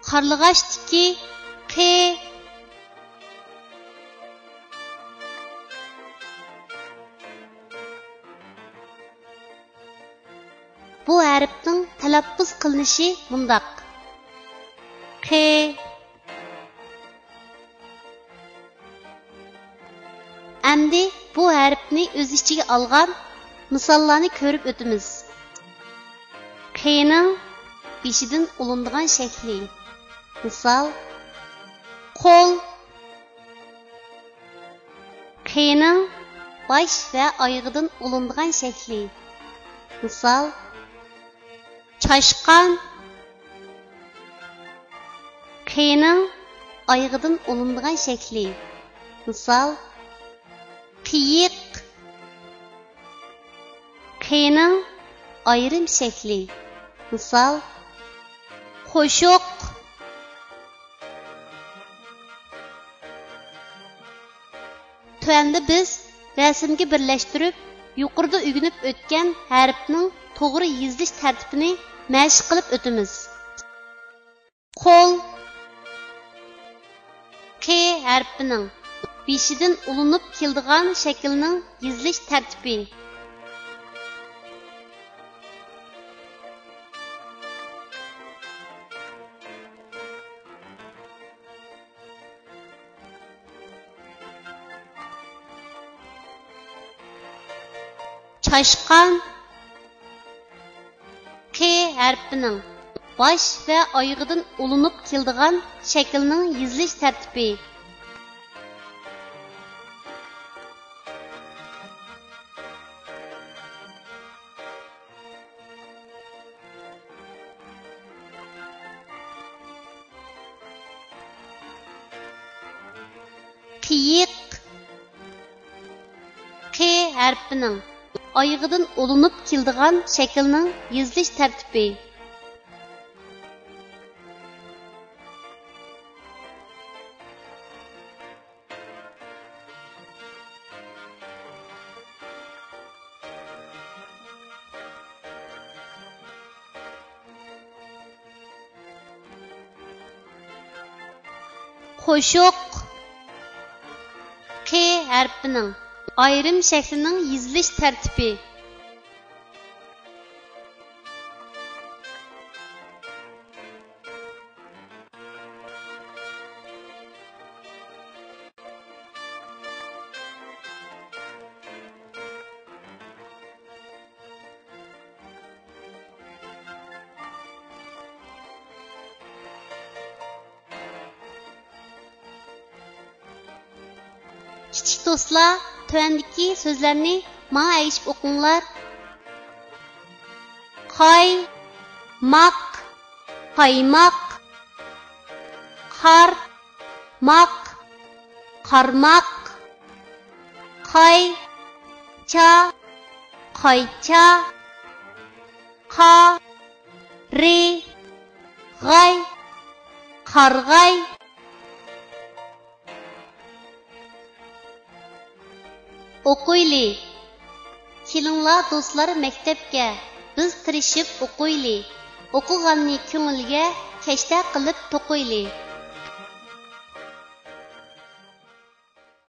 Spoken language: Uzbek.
Qarlığaçdiki Q. Bu harfning talaffuz qilinishi mundaq. Q. Endi bu harfni o'z ichiga olgan misollarni ko'rib o'tamiz. Q'ning beshidan ulinadigan shakli. Misol: qo'l. Q'ning bosh va oyog'idan ulinadigan shakli. Misol: Çaşqan. Q'ning oyog'idan ulinadigan shakli. Misol: qiyiq. Q'ning ayrim shakli. Misol: qo'shiq. Tuanda biz rasmga birlashtirib, yuqorida o'rganib o'tgan harfning to'g'ri yozilish tartibini mashq qilib o'tamiz. Qo'l. Q harfining beshidan ulinib keladigan shaklning yozilish tartibi. Çaşqan. Q harfining bosh va oyog'idan ulinib keladigan shaklning yozilish tartibi. Qiyiq. Q harfining oyog'idan ulinib keladigan shaklning yozilish tartibi. Qo'shiq. Q harfining ayrim shaklining yozilish tartibi. Kichik do'stlar, tuandagi so'zlarni menga aytib o'qinglar. Qoy, maq, qaymoq, qar, maq, qarmoq, qoy, cha, qoycha, qa, ri, g'ay, qarg'ay. O'qiyli. Kelinglar do'stlar maktabga. Biz tirishib o'qiyli. O'qiganni ko'ngilga kashta qilib to'qiyli.